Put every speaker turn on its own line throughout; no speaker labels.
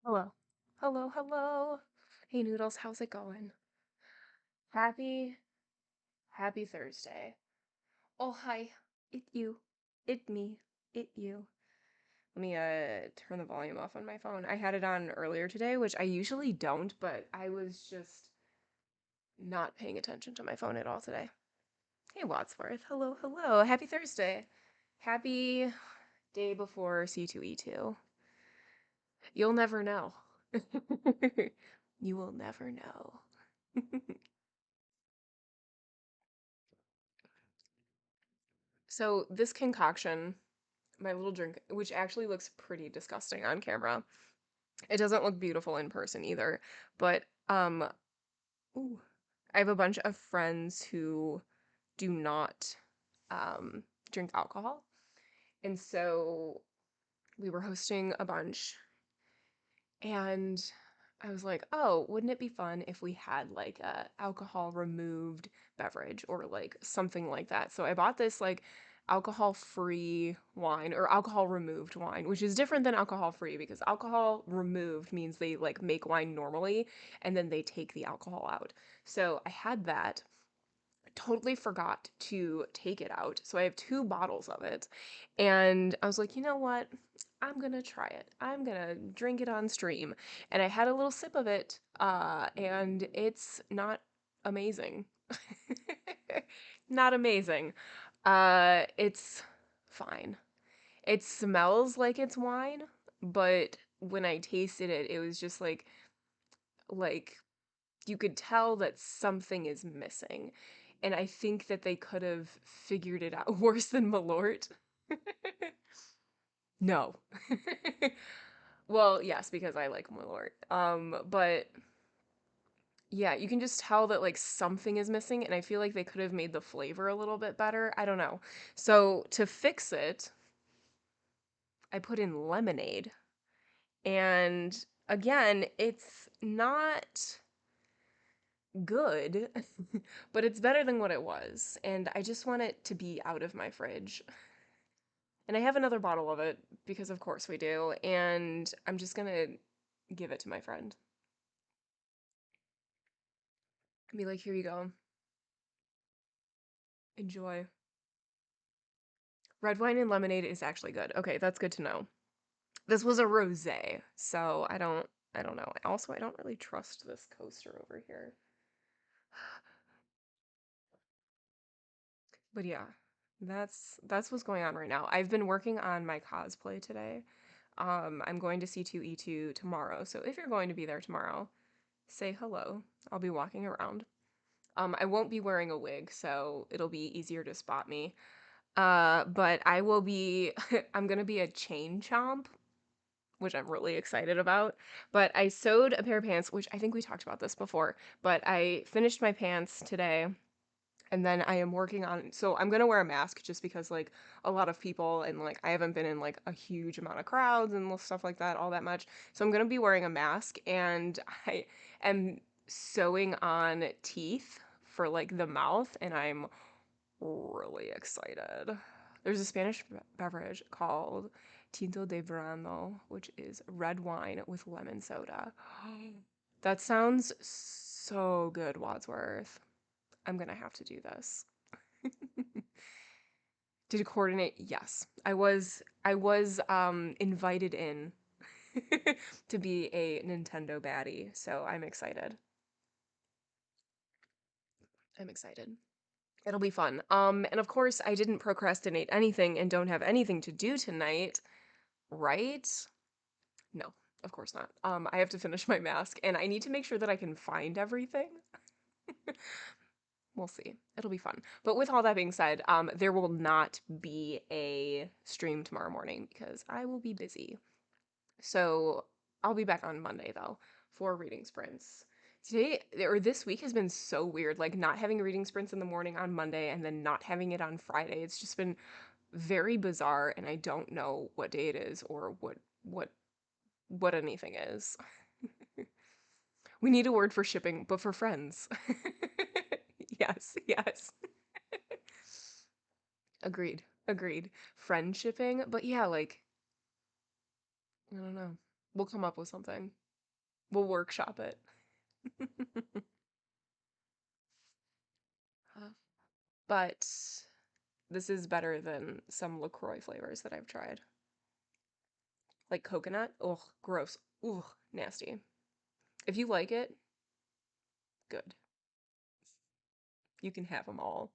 Hello. Hello, hello. Hey Noodles, how's it going? Happy, happy Thursday. Oh, hi. It you. It me. It you. Let me turn the volume off on my phone. I had it on earlier today, which I usually don't, but I was just not paying attention to my phone at all today. Hey Wadsworth. Hello, hello. Happy Thursday. Happy day before C2E2. You'll never know. You will never know. So this concoction, my little drink, which actually looks pretty disgusting on camera. It doesn't look beautiful in person either. But ooh, I have a bunch of friends who do not um drink alcohol. And so we were hosting a bunch and I was like, "Oh, wouldn't it be fun if we had like a alcohol removed beverage or like something like that?" So I bought this like alcohol-free wine or alcohol removed wine, which is different than alcohol free because alcohol removed means they like make wine normally and then they take the alcohol out. So I had that, totally forgot to take it out. So I have two bottles of it. And I was like, you know what? I'm gonna try it. I'm gonna drink it on stream. And I had a little sip of it, and it's not amazing. Not amazing. It's fine. It smells like it's wine, but when I tasted it, it was just like you could tell that something is missing. And I think that they could have figured it out worse than Malort. No. Well, yes, because I like Malort. But yeah, you can just tell that like something is missing, and I feel like they could have made the flavor a little bit better. I don't know. So to fix it, I put in lemonade. And again, it's not good, but it's better than what it was. And I just want it to be out of my fridge. And I have another bottle of it because, of course, we do. And I'm just gonna give it to my friend and be like, here you go. Enjoy. Red wine and lemonade is actually good. Okay, that's good to know. This was a rosé, so I don't know. Also, I don't really trust this coaster over here. But yeah, that's what's going on right now. I've been working on my cosplay today. I'm going to C2E2 tomorrow, so if you're going to be there tomorrow, say hello. I'll be walking around. I won't be wearing a wig, so it'll be easier to spot me. But I will be, I'm gonna be a chain chomp, which I'm really excited about. But I sewed a pair of pants, which I think we talked about this before, but I finished my pants today and then I am working on, so I'm gonna wear a mask just because like a lot of people and like I haven't been in like a huge amount of crowds and stuff like that all that much. So I'm gonna be wearing a mask and I am sewing on teeth for like the mouth and I'm really excited. There's a Spanish beverage called Tinto de Verano, which is red wine with lemon soda. That sounds so good, Wadsworth. I'm gonna have to do this. Did it coordinate? Yes. I was invited in to be a Nintendo baddie, so I'm excited. I'm excited. It'll be fun. And of course I didn't procrastinate anything and don't have anything to do tonight, right? No, of course not. I have to finish my mask and I need to make sure that I can find everything. We'll see. It'll be fun. But with all that being said, there will not be a stream tomorrow morning because I will be busy. So I'll be back on Monday though for reading sprints. Today or this week has been so weird, like not having reading sprints in the morning on Monday and then not having it on Friday. It's just been very bizarre and I don't know what day it is or what anything is. We need a word for shipping, but for friends. Yes, yes. Agreed. Agreed. Friend shipping, but yeah, like I don't know. We'll come up with something. We'll workshop it. But this is better than some LaCroix flavors that I've tried. Like coconut. Ugh, gross. Ugh, nasty. If you like it, good. You can have them all.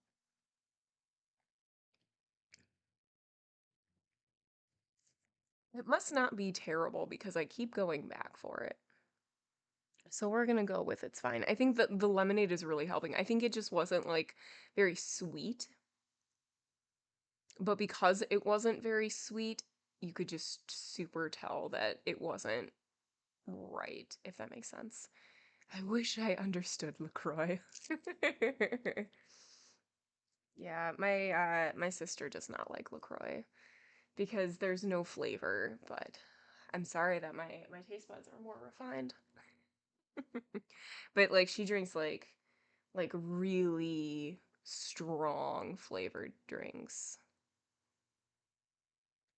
It must not be terrible because I keep going back for it. So we're gonna go with it's fine. I think that the lemonade is really helping. I think it just wasn't like very sweet, but because it wasn't very sweet, you could just super tell that it wasn't right, if that makes sense. I wish I understood LaCroix. Yeah, my sister does not like LaCroix because there's no flavor, but I'm sorry that my taste buds are more refined. But like she drinks like really strong flavored drinks.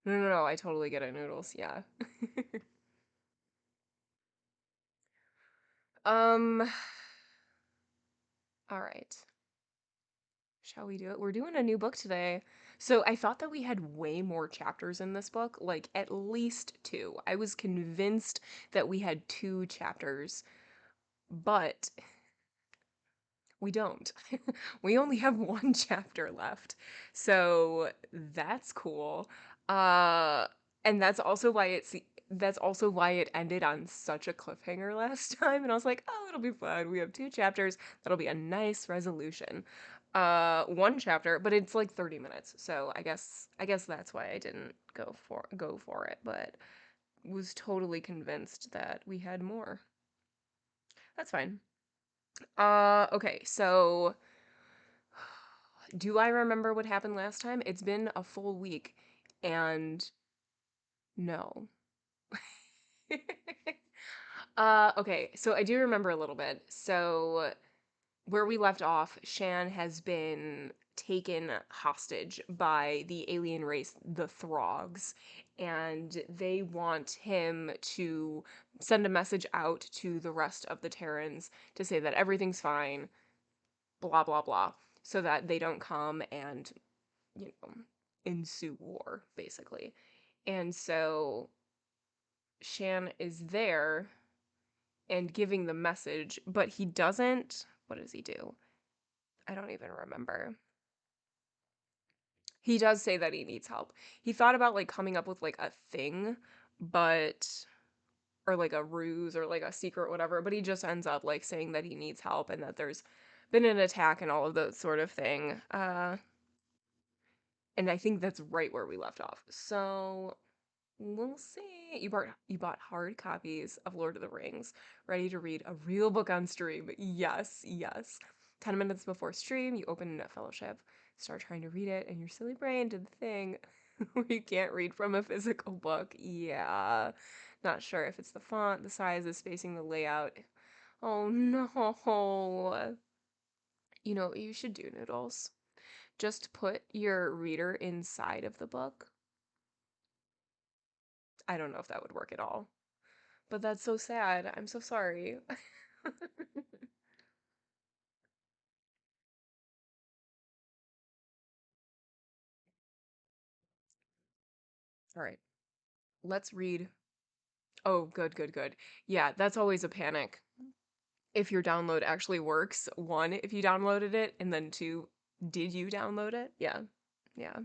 No, no, no, I totally get it, noodles. Yeah. Um, all right. Shall we do it? We're doing a new book today. So I thought that we had way more chapters in this book, like at least two. I was convinced that we had two chapters, but we don't. We only have one chapter left. So that's cool. Uh and that's also why it ended on such a cliffhanger last time and I was like, "Oh, it'll be fun. We have two chapters. That'll be a nice resolution." One chapter, but it's like 30 minutes. So I guess that's why I didn't go for it, but was totally convinced that we had more. That's fine. Okay, so do I remember what happened last time? It's been a full week, and no. Okay, so I do remember a little bit. So where we left off, Shan has been taken hostage by the alien race, the Throgs, and they want him to send a message out to the rest of the Terrans to say that everything's fine, blah blah blah, so that they don't come and you know, ensue war, basically. And so Shan is there and giving the message, but he doesn't. What does he do? I don't even remember. He does say that he needs help. He thought about like coming up with like a thing, but or like a ruse or like a secret whatever, but he just ends up like saying that he needs help and that there's been an attack and all of that sort of thing. And I think that's right where we left off. So we'll see. You bought hard copies of Lord of the Rings, ready to read a real book on stream. Yes, yes. 10 minutes before stream, you open a fellowship, start trying to read it, and your silly brain did the thing where you can't read from a physical book. Yeah. Not sure if it's the font, the size, the spacing, the layout. Oh no. You know what you should do, Noodles? Just put your reader inside of the book. I don't know if that would work at all. But that's so sad. I'm so sorry. All right, let's read. Oh, good, good, good. Yeah, that's always a panic. If your download actually works, one, if you downloaded it, and then two, did you download it? Yeah, yeah.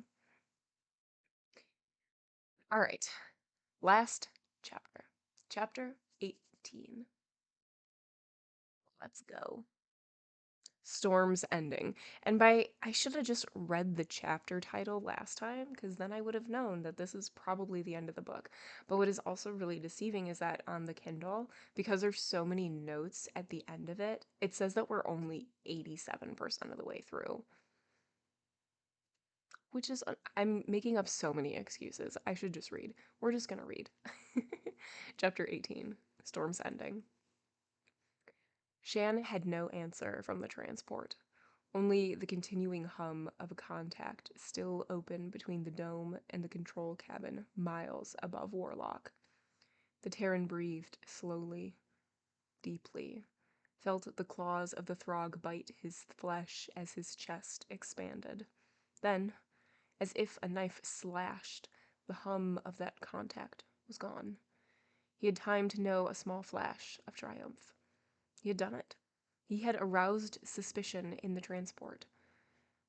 All right, last chapter. Chapter 18. Let's go. Storm's ending. And by I should have just read the chapter title last time because then I would have known that this is probably the end of the book. But what is also really deceiving is that on the Kindle, because there's so many notes at the end of it, it says that we're only 87% of the way through, which is I'm making up so many excuses. I should just read. We're just going to read. Chapter 18, Storm's ending. Shan had no answer from the transport. Only the continuing hum of a contact still open between the dome and the control cabin, miles above Warlock. The Terran breathed slowly, deeply, felt the claws of the Throg bite his flesh as his chest expanded. Then, as if a knife slashed, the hum of that contact was gone. He had time to know a small flash of triumph. He had done it. He had aroused suspicion in the transport.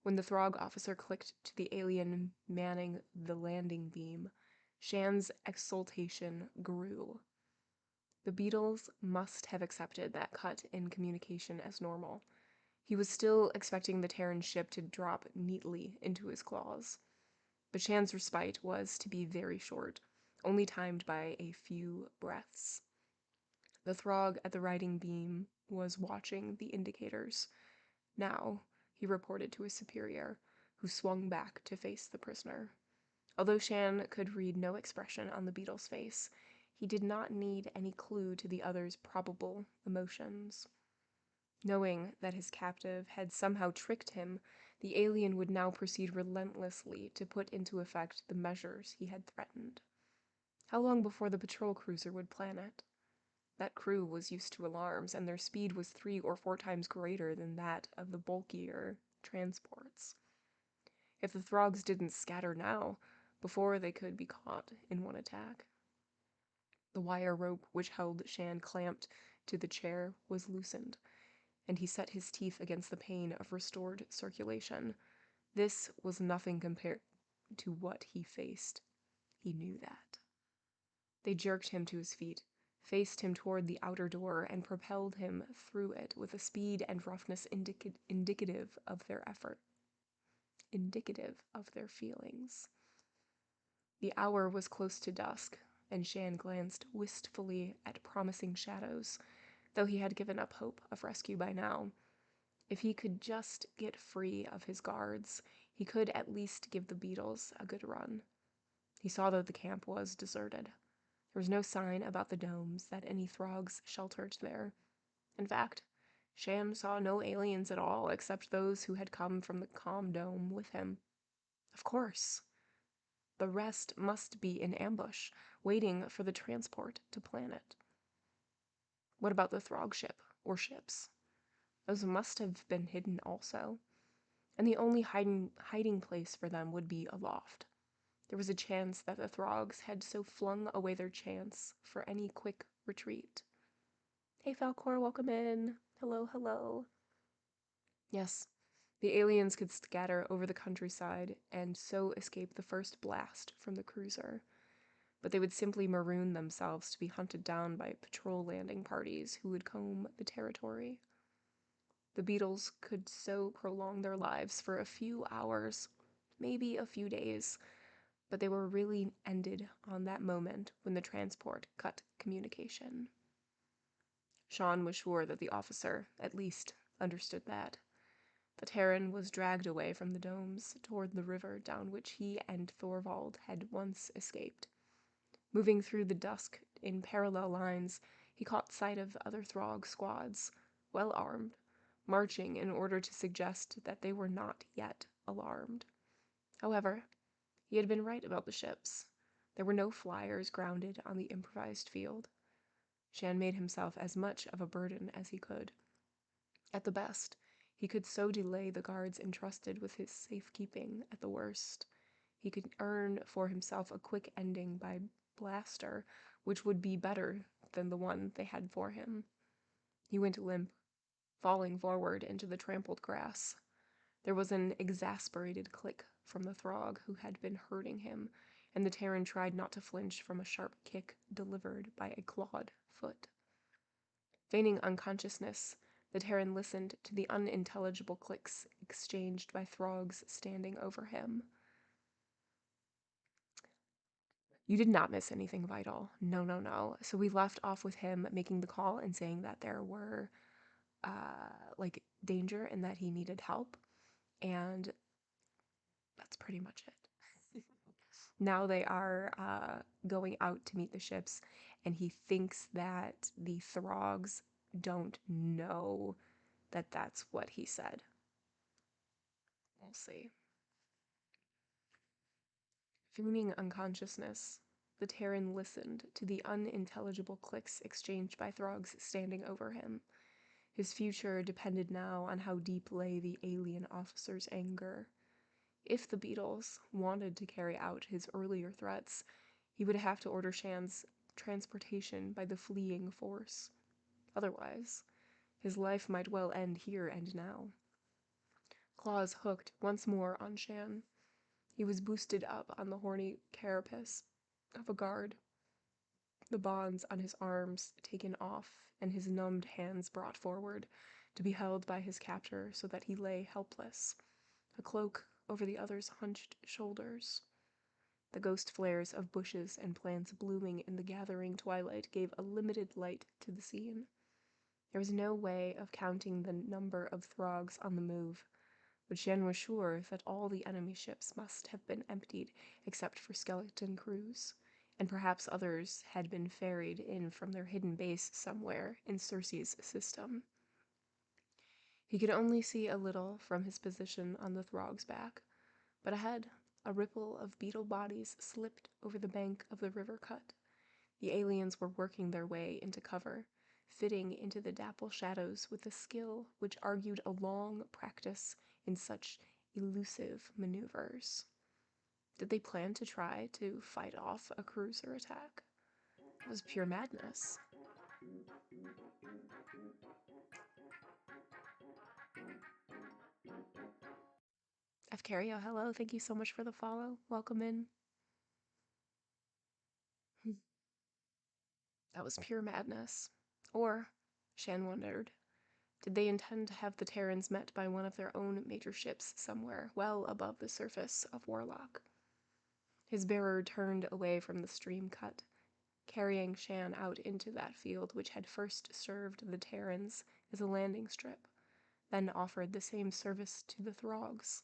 When the Throg officer clicked to the alien manning the landing beam, Shan's exultation grew. The beetles must have accepted that cut in communication as normal. He was still expecting the Terran ship to drop neatly into his claws. But Shan's respite was to be very short, only timed by a few breaths. The Throg at the riding beam was watching the indicators. Now, he reported to his superior, who swung back to face the prisoner. Although Shan could read no expression on the beetle's face, he did not need any clue to the other's probable emotions. Knowing that his captive had somehow tricked him, the alien would now proceed relentlessly to put into effect the measures he had threatened. How long before the patrol cruiser would plan it? That crew was used to alarms, and their speed was 3 or 4 times greater than that of the bulkier transports. If the Throgs didn't scatter now, before they could be caught in one attack. The wire rope which held Shan clamped to the chair was loosened, and he set his teeth against the pain of restored circulation. This was nothing compared to what he faced. He knew that. They jerked him to his feet, faced him toward the outer door, and propelled him through it with a speed and roughness indicative of their effort, indicative of their feelings. The hour was close to dusk, and Shan glanced wistfully at promising shadows, though he had given up hope of rescue by now. If he could just get free of his guards, he could at least give the beetles a good run. He saw that the camp was deserted. There was no sign about the domes that any Throgs sheltered there. In fact, Shan saw no aliens at all except those who had come from the comm dome with him. Of course. The rest must be in ambush, waiting for the transport to planet. What about the Throg ship, or ships? Those must have been hidden also. And the only hiding place for them would be aloft. There was a chance that the Throgs had so flung away their chance for any quick retreat. Hey Falcor, welcome in. Hello, hello. Yes, the aliens could scatter over the countryside and so escape the first blast from the cruiser. But they would simply maroon themselves to be hunted down by patrol landing parties who would comb the territory. The beetles could so prolong their lives for a few hours, maybe a few days, but they were really ended on that moment when the transport cut communication. Sean was sure that the officer, at least, understood that. The Terran was dragged away from the domes toward the river down which he and Thorvald had once escaped. Moving through the dusk in parallel lines, he caught sight of other Throg squads, well armed, marching in order to suggest that they were not yet alarmed. However, he had been right about the ships. There were no flyers grounded on the improvised field. Shan made himself as much of a burden as he could. At the best, he could so delay the guards entrusted with his safekeeping. At the worst, he could earn for himself a quick ending by blaster, which would be better than the one they had for him. He went limp, falling forward into the trampled grass. There was an exasperated click from the Throg who had been hurting him, and the Terran tried not to flinch from a sharp kick delivered by a clawed foot. Feigning unconsciousness, the Terran listened to the unintelligible clicks exchanged by Throgs standing over him. You did not miss anything vital. No, no, no. So we left off with him making the call and saying that there were, danger and that he needed help. And that's pretty much it. Now they are going out to meet the ships, and he thinks that the Throgs don't know that that's what he said. We'll see. Feigning unconsciousness, The Terran listened to the unintelligible clicks exchanged by Throgs standing over him. His future depended now on how deep lay the alien officer's anger. If the beetles wanted to carry out his earlier threats, he would have to order Shan's transportation by the fleeing force. Otherwise, his life might well end here and now. Claws hooked once more on Shan. He was boosted up on the horny carapace of a guard, the bonds on his arms taken off and his numbed hands brought forward to be held by his captor so that he lay helpless, a cloak over the other's hunched shoulders. The ghost flares of bushes and plants blooming in the gathering twilight gave a limited light to the scene. There was no way of counting the number of Throgs on the move, but Shan was sure that all the enemy ships must have been emptied except for skeleton crews, and perhaps others had been ferried in from their hidden base somewhere in Circe's system. He could only see a little from his position on the Throg's back, but ahead, a ripple of beetle bodies slipped over the bank of the river cut. The aliens were working their way into cover, fitting into the dapple shadows with a skill which argued a long practice in such elusive maneuvers. Did they plan to try to fight off a cruiser attack? It was pure madness. Fcario, hello, thank you so much for the follow. Welcome in. That was pure madness. Or, Shan wondered, did they intend to have the Terrans met by one of their own major ships somewhere well above the surface of Warlock? His bearer turned away from the stream cut, carrying Shan out into that field which had first served the Terrans as a landing strip, then offered the same service to the Throgs.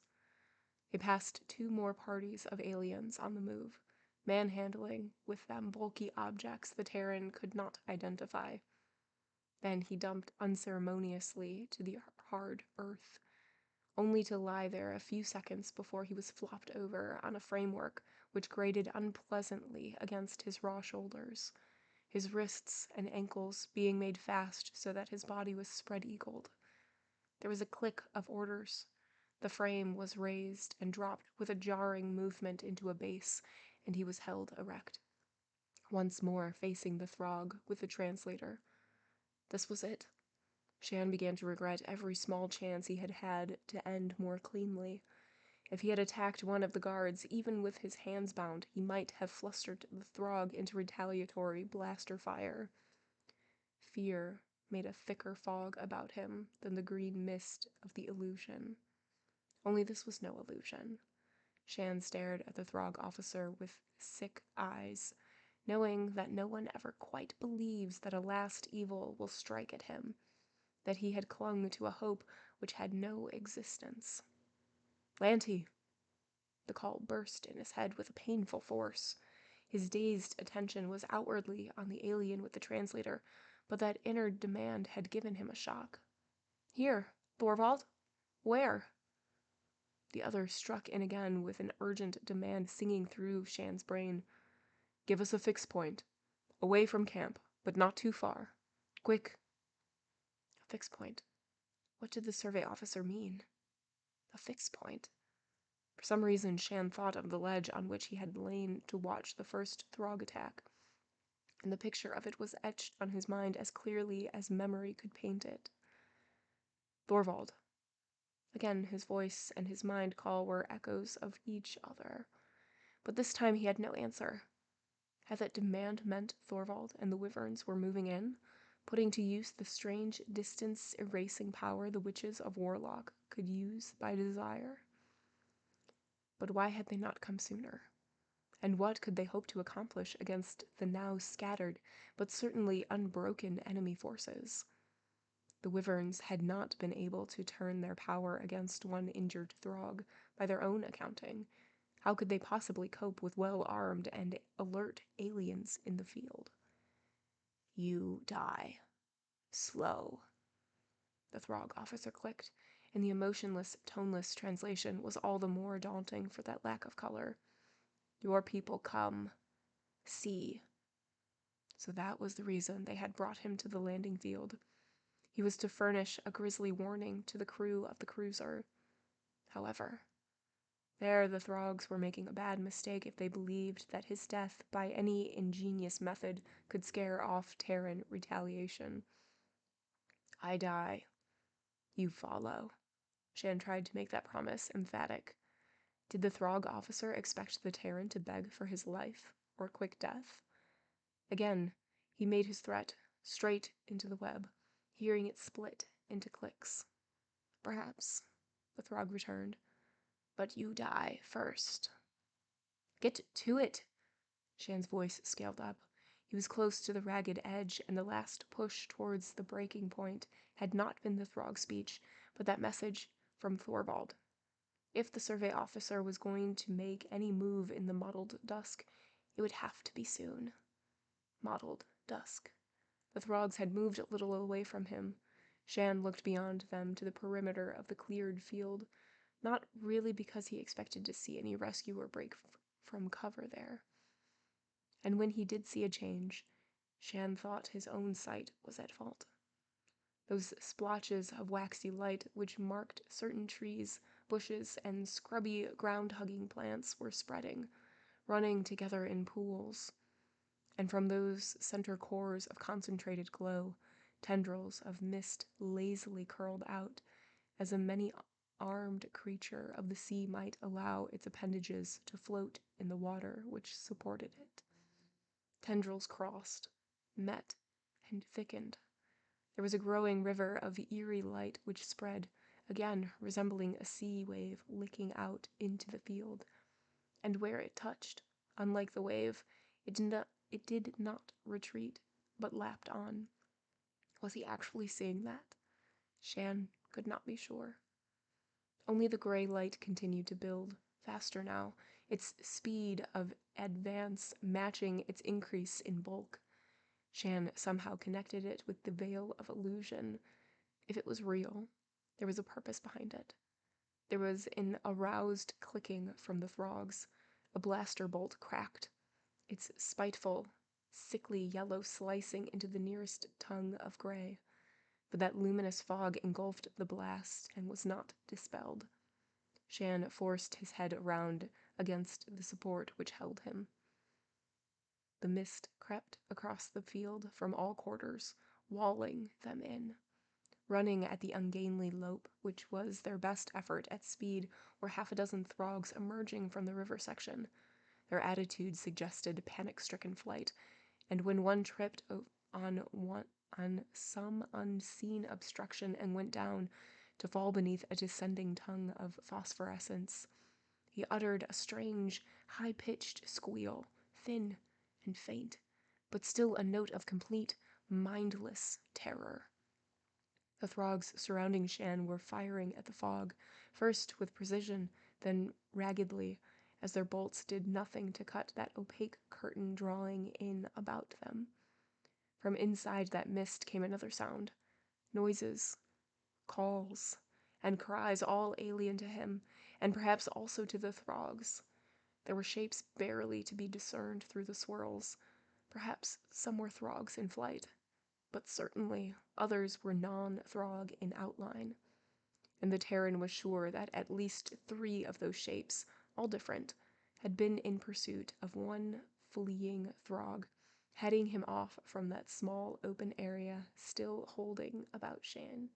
They passed two more parties of aliens on the move, manhandling with them bulky objects the Terran could not identify. Then he dumped unceremoniously to the hard earth, only to lie there a few seconds before he was flopped over on a framework which grated unpleasantly against his raw shoulders, his wrists and ankles being made fast so that his body was spread-eagled. There was a click of orders. The frame was raised and dropped with a jarring movement into a base, and he was held erect, once more facing the Throg with the translator. This was it. Shan began to regret every small chance he had had to end more cleanly. If he had attacked one of the guards, even with his hands bound, he might have flustered the Throg into retaliatory blaster fire. Fear made a thicker fog about him than the green mist of the illusion. Only this was no illusion. Shan stared at the Throg officer with sick eyes, knowing that no one ever quite believes that a last evil will strike at him, that he had clung to a hope which had no existence. "Lanty!" The call burst in his head with a painful force. His dazed attention was outwardly on the alien with the translator, but that inner demand had given him a shock. "Here, Thorvald? Where?" The other struck in again with an urgent demand singing through Shan's brain. "Give us a fixed point. Away from camp, but not too far. Quick." A fixed point. What did the survey officer mean? A fixed point. For some reason, Shan thought of the ledge on which he had lain to watch the first Throg attack, and the picture of it was etched on his mind as clearly as memory could paint it. "Thorvald." Again, his voice and his mind call were echoes of each other, but this time he had no answer. Had that demand meant Thorvald and the wyverns were moving in, putting to use the strange distance-erasing power the witches of Warlock could use by desire? But why had they not come sooner? And what could they hope to accomplish against the now scattered, but certainly unbroken enemy forces? The wyverns had not been able to turn their power against one injured Throg, by their own accounting. How could they possibly cope with well-armed and alert aliens in the field? "You die. Slow." The Throg officer clicked, and the emotionless, toneless translation was all the more daunting for that lack of color. "Your people come. Sea. So that was the reason they had brought him to the landing field. He was to furnish a grisly warning to the crew of the cruiser. However, there the Throgs were making a bad mistake if they believed that his death by any ingenious method could scare off Terran retaliation. I die. You follow. Shan tried to make that promise emphatic. Did the Throg officer expect the Terran to beg for his life or quick death? Again, he made his threat straight into the web, hearing it split into clicks. Perhaps, the Throg returned, but you die first. Get to it! Shan's voice scaled up. He was close to the ragged edge, and the last push towards the breaking point had not been the Throg speech, but that message from Thorvald. If the survey officer was going to make any move in the mottled dusk, it would have to be soon. Mottled dusk. The Throgs had moved a little away from him. Shan looked beyond them to the perimeter of the cleared field, not really because he expected to see any rescuer break from cover there. And when he did see a change, Shan thought his own sight was at fault. Those splotches of waxy light which marked certain trees, bushes, and scrubby ground-hugging plants were spreading, running together in pools. And from those center cores of concentrated glow, tendrils of mist lazily curled out, as a many-armed creature of the sea might allow its appendages to float in the water which supported it. Tendrils crossed, met, and thickened. There was a growing river of eerie light which spread, again resembling a sea wave licking out into the field. And where it touched, unlike the wave, it did not retreat, but lapped on. Was he actually seeing that? Shan could not be sure. Only the gray light continued to build, faster now, its speed of advance matching its increase in bulk. Shan somehow connected it with the veil of illusion. If it was real, there was a purpose behind it. There was an aroused clicking from the Throgs. A blaster bolt cracked, its spiteful, sickly yellow slicing into the nearest tongue of gray. But that luminous fog engulfed the blast and was not dispelled. Shan forced his head around against the support which held him. The mist crept across the field from all quarters, walling them in. Running at the ungainly lope, which was their best effort at speed, were half a dozen Throgs emerging from the river section. Their attitude suggested panic-stricken flight, and when one tripped on some unseen obstruction and went down to fall beneath a descending tongue of phosphorescence, he uttered a strange, high-pitched squeal, thin and faint, but still a note of complete, mindless terror. The Throgs surrounding Shan were firing at the fog, first with precision, then raggedly, as their bolts did nothing to cut that opaque curtain drawing in about them. From inside that mist came another sound. Noises, calls, and cries all alien to him, and perhaps also to the Throgs. There were shapes barely to be discerned through the swirls. Perhaps some were Throgs in flight, but certainly others were non-Throg in outline. And the Terran was sure that at least 3 of those shapes, all different, had been in pursuit of one fleeing Throg, heading him off from that small open area still holding about Shan.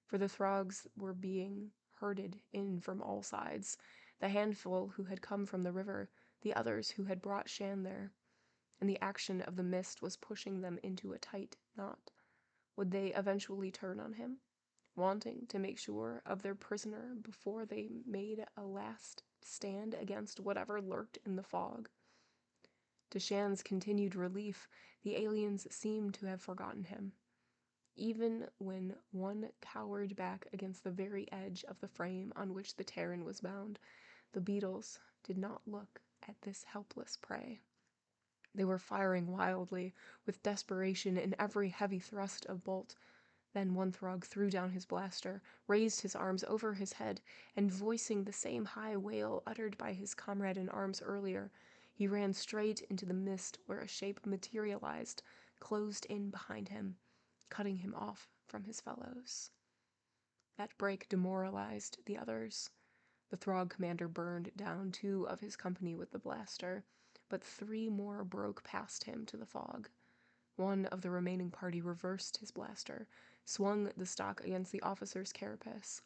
For the Throgs were being herded in from all sides, the handful who had come from the river, the others who had brought Shan there, and the action of the mist was pushing them into a tight knot. Would they eventually turn on him, wanting to make sure of their prisoner before they made a last stand against whatever lurked in the fog? To Shan's continued relief, the aliens seemed to have forgotten him. Even when one cowered back against the very edge of the frame on which the Terran was bound, the beetles did not look at this helpless prey. They were firing wildly, with desperation in every heavy thrust of bolt. Then one Throg threw down his blaster, raised his arms over his head, and voicing the same high wail uttered by his comrade in arms earlier, He ran straight into the mist where a shape materialized, closed in behind him, cutting him off from his fellows. That break demoralized the others. The Throg commander burned down 2 of his company with the blaster, but 3 more broke past him to the fog. One of the remaining party reversed his blaster, swung the stock against the officer's carapace,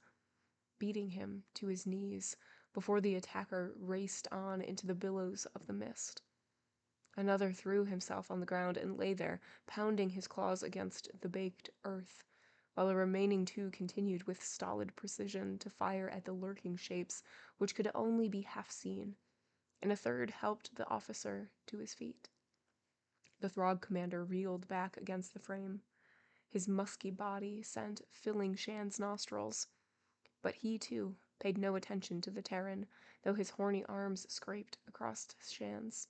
beating him to his knees before the attacker raced on into the billows of the mist. Another threw himself on the ground and lay there, pounding his claws against the baked earth, while the remaining 2 continued with stolid precision to fire at the lurking shapes which could only be half seen, and a third helped the officer to his feet. The Throg commander reeled back against the frame, his musky body scent filling Shan's nostrils, but he, too, paid no attention to the Terran, though his horny arms scraped across Shan's.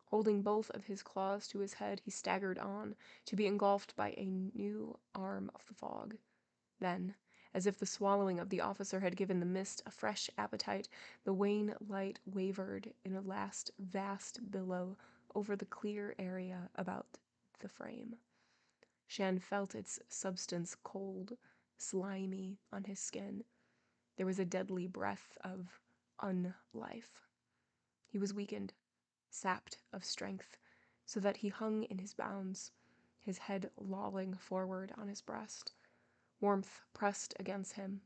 Holding both of his claws to his head, he staggered on, to be engulfed by a new arm of the fog. Then, as if the swallowing of the officer had given the mist a fresh appetite, the wan light wavered in a last vast billow over the clear area about the frame. Shan felt its substance cold, slimy on his skin. There was a deadly breath of unlife. He was weakened, sapped of strength, so that he hung in his bounds, his head lolling forward on his breast. Warmth pressed against him,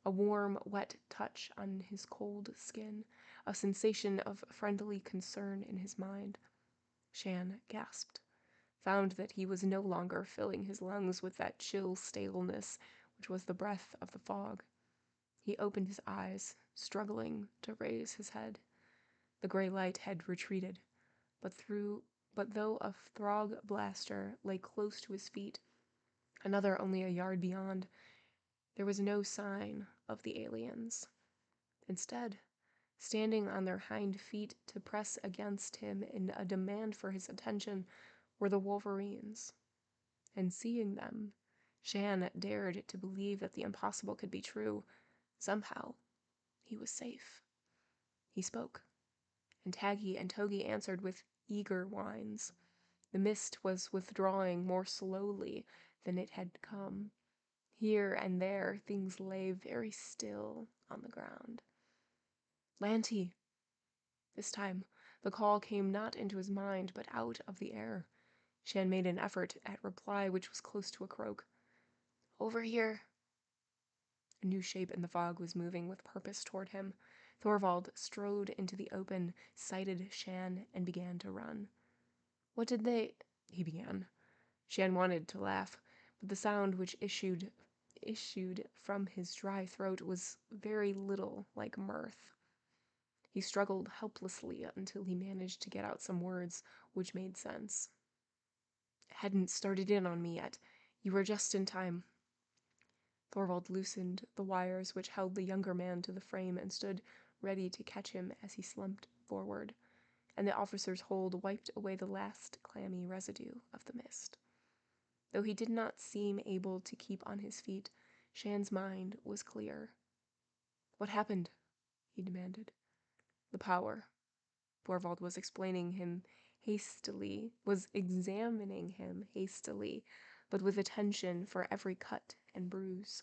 a warm, wet touch on his cold skin, a sensation of friendly concern in his mind. Shan gasped, found that he was no longer filling his lungs with that chill staleness which was the breath of the fog. He opened his eyes, struggling to raise his head. The gray light had retreated, but though a Throg blaster lay close to his feet, another only a yard beyond, there was no sign of the aliens. Instead, standing on their hind feet to press against him in a demand for his attention, were the Wolverines. And seeing them, Shan dared to believe that the impossible could be true. Somehow, he was safe. He spoke, and Taggy and Togi answered with eager whines. The mist was withdrawing more slowly than it had come. Here and there, things lay very still on the ground. Lanty! This time, the call came not into his mind, but out of the air. Shan made an effort at reply which was close to a croak. Over here. A new shape in the fog was moving with purpose toward him. Thorvald strode into the open, sighted Shan, and began to run. What did they... he began. Shan wanted to laugh, but the sound which issued from his dry throat was very little like mirth. He struggled helplessly until he managed to get out some words which made sense. Hadn't started in on me yet. You were just in time. Thorvald loosened the wires which held the younger man to the frame and stood ready to catch him as he slumped forward, and the officer's hold wiped away the last clammy residue of the mist. Though he did not seem able to keep on his feet, Shan's mind was clear. What happened? He demanded. The power. Thorvald was examining him hastily, but with attention for every cut and bruise.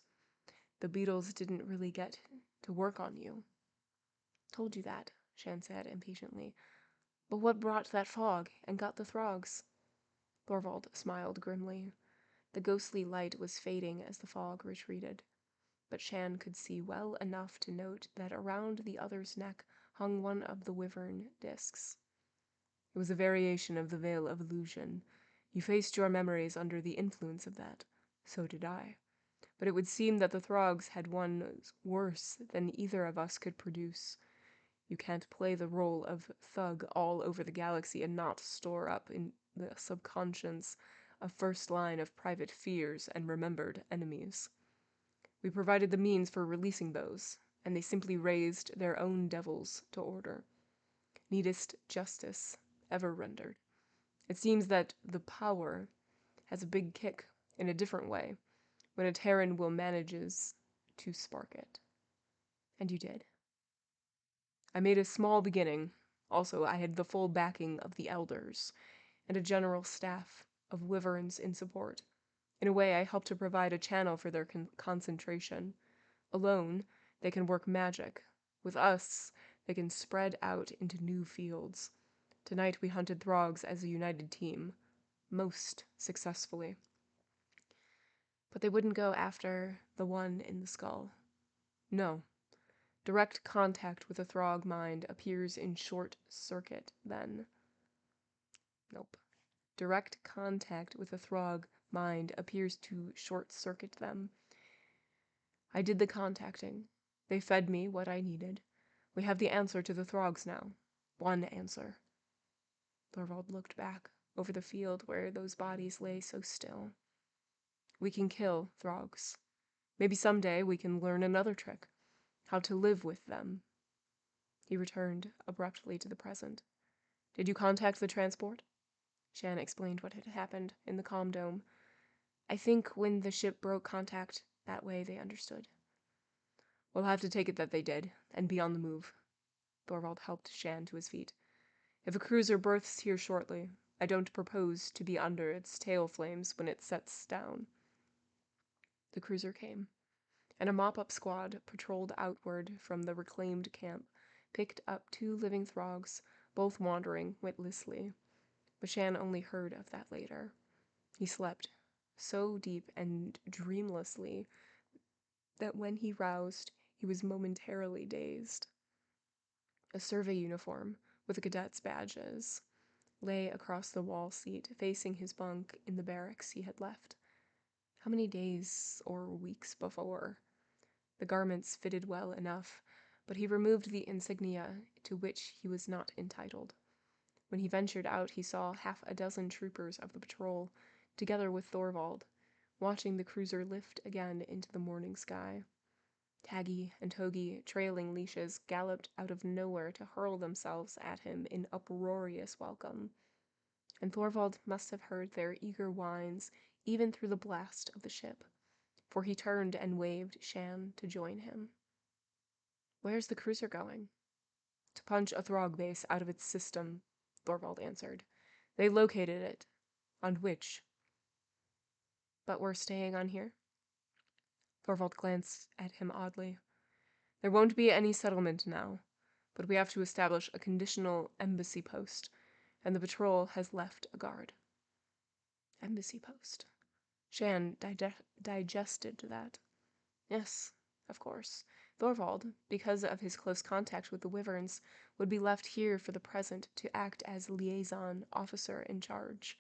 The beetles didn't really get to work on you. Told you that, Shan said impatiently. But what brought that fog and got the Throgs? Thorvald smiled grimly. The ghostly light was fading as the fog retreated, but Shan could see well enough to note that around the other's neck hung one of the wyvern discs. It was a variation of the Veil of Illusion. You faced your memories under the influence of that. So did I. But it would seem that the Throgs had one worse than either of us could produce. You can't play the role of thug all over the galaxy and not store up in the subconscious a first line of private fears and remembered enemies. We provided the means for releasing those, and they simply raised their own devils to order. Neatest justice ever rendered. It seems that the power has a big kick in a different way when a Terran will manages to spark it. And you did. I made a small beginning, Also, I had the full backing of the elders, and a general staff of wyverns in support. In a way, I helped to provide a channel for their concentration. Alone, they can work magic. With us, they can spread out into new fields. Tonight we hunted Throgs as a united team, most successfully. But they wouldn't go after the one in the skull. No. Direct contact with a Throg mind appears in short circuit then. Nope. Direct contact with a Throg mind appears to short circuit them. I did the contacting. They fed me what I needed. We have the answer to the Throgs now. One answer. Thorvald looked back over the field where those bodies lay so still. We can kill Throgs. Maybe someday we can learn another trick. How to live with them. He returned abruptly to the present. Did you contact the transport? Shan explained what had happened in the comm dome. I think when the ship broke contact that way, they understood. We'll have to take it that they did, and be on the move. Thorvald helped Shan to his feet. If a cruiser berths here shortly, I don't propose to be under its tail flames when it sets down. The cruiser came, and a mop-up squad patrolled outward from the reclaimed camp, picked up 2 living Throgs, both wandering witlessly. But Shan only heard of that later. He slept so deep and dreamlessly that when he roused, he was momentarily dazed. A survey uniform, with the cadet's badges, lay across the wall seat facing his bunk in the barracks he had left. How many days or weeks before? The garments fitted well enough, but he removed the insignia to which he was not entitled. When he ventured out, he saw 6 troopers of the patrol, together with Thorvald, watching the cruiser lift again into the morning sky. Taggy and Togi, trailing leashes, galloped out of nowhere to hurl themselves at him in uproarious welcome. And Thorvald must have heard their eager whines even through the blast of the ship, for he turned and waved Shan to join him. Where's the cruiser going? To punch a Throg base out of its system, Thorvald answered. They located it. On which? But we're staying on here? Thorvald glanced at him oddly. There won't be any settlement now, but we have to establish a conditional embassy post, and the patrol has left a guard. Embassy post. Shan digested that. Yes, of course. Thorvald, because of his close contact with the wyverns, would be left here for the present to act as liaison officer in charge.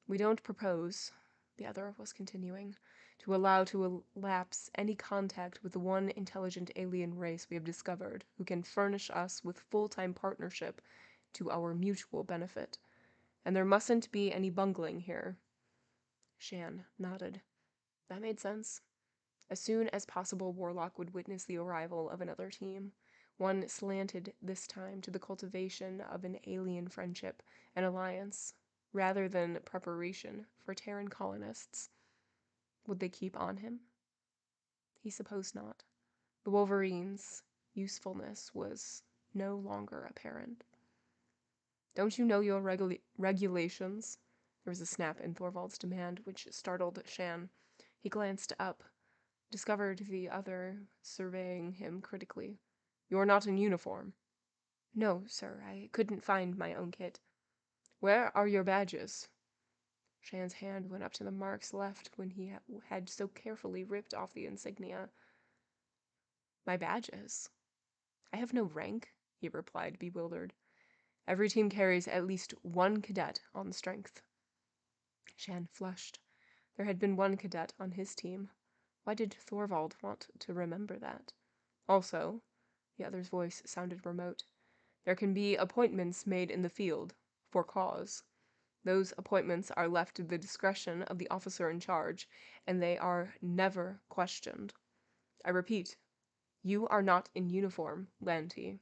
We don't propose, the other was continuing, to allow to elapse any contact with the one intelligent alien race we have discovered who can furnish us with full-time partnership to our mutual benefit. And there mustn't be any bungling here. Shan nodded. That made sense. As soon as possible, Warlock would witness the arrival of another team, one slanted this time to the cultivation of an alien friendship and alliance, rather than preparation for Terran colonists. Would they keep on him? He supposed not. The Wolverine's usefulness was no longer apparent. Don't you know your regulations? There was a snap in Thorvald's demand, which startled Shan. He glanced up, discovered the other surveying him critically. You're not in uniform. No, sir, I couldn't find my own kit. Where are your badges? Shan's hand went up to the marks left when he had so carefully ripped off the insignia. My badges? I have no rank, he replied, bewildered. Every team carries at least 1 cadet on strength. Shan flushed. There had been 1 cadet on his team. Why did Thorvald want to remember that? Also, the other's voice sounded remote, there can be appointments made in the field, for cause. Those appointments are left to the discretion of the officer in charge, and they are never questioned. I repeat, you are not in uniform, Lanty.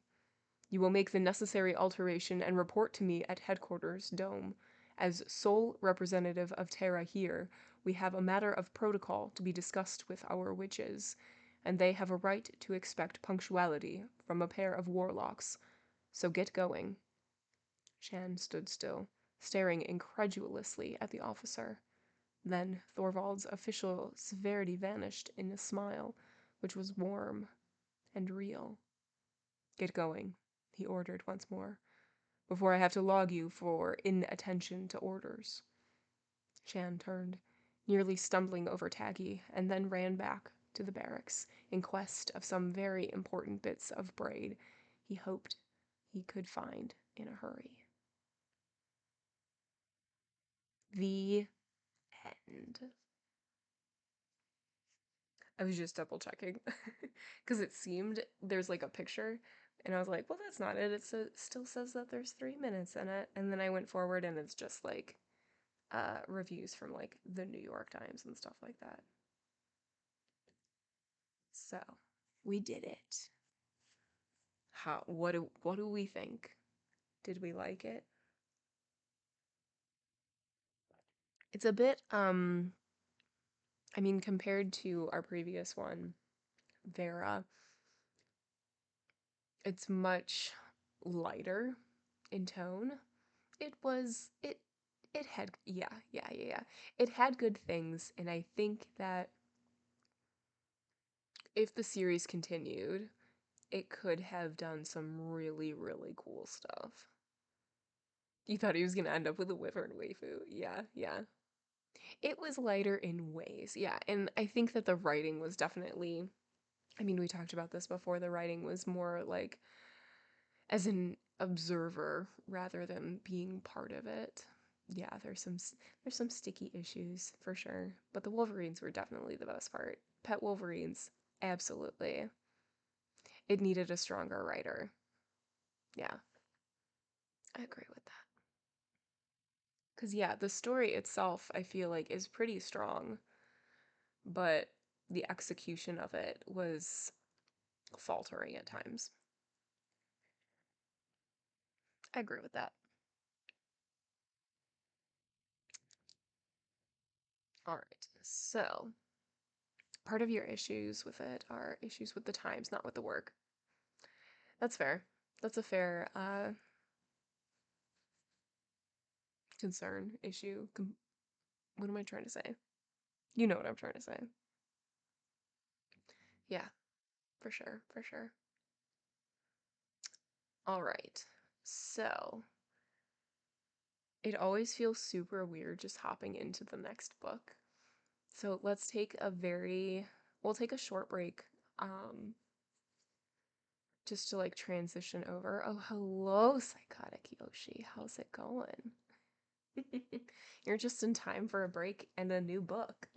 You will make the necessary alteration and report to me at headquarters dome. As sole representative of Terra here, we have a matter of protocol to be discussed with our witches, and they have a right to expect punctuality from a pair of warlocks. So get going. Shan stood still, staring incredulously at the officer. Then Thorvald's official severity vanished in a smile, which was warm and real. Get going, he ordered once more, before I have to log you for inattention to orders. Shan turned, nearly stumbling over Taggy, and then ran back to the barracks in quest of some very important bits of braid he hoped he could find in a hurry. The end. I was just double checking because it seemed there's like a picture, and I was like, well, that's not it. It still says that there's 3 minutes in it. And then I went forward, and it's just like reviews from like the New York Times and stuff like that. So we did it. How? What do we think? Did we like it? It's a bit I mean, compared to our previous one, Vera, it's much lighter in tone. It had, yeah. It had good things, and I think that if the series continued, it could have done some really, really cool stuff. You thought he was gonna end up with a wyvern waifu. Yeah, yeah. It was lighter in ways, yeah. And I think that the writing was definitely, I mean, we talked about this before, the writing was more like as an observer rather than being part of it. Yeah, there's some sticky issues for sure, but the Wolverines were definitely the best part. Pet Wolverines, absolutely. It needed a stronger writer. Yeah, I agree with that. Cuz yeah, the story itself I feel like is pretty strong, but the execution of it was faltering at times. I agree with that. All right. So, part of your issues with it are issues with the times, not with the work. That's fair. That's a fair concern, issue. What am I trying to say? You know what I'm trying to say. Yeah, for sure, for sure. All right. So, it always feels super weird just hopping into the next book. So, we'll take a short break just to like transition over. Oh, hello, Psychotic Yoshi. How's it going? You're just in time for a break and a new book.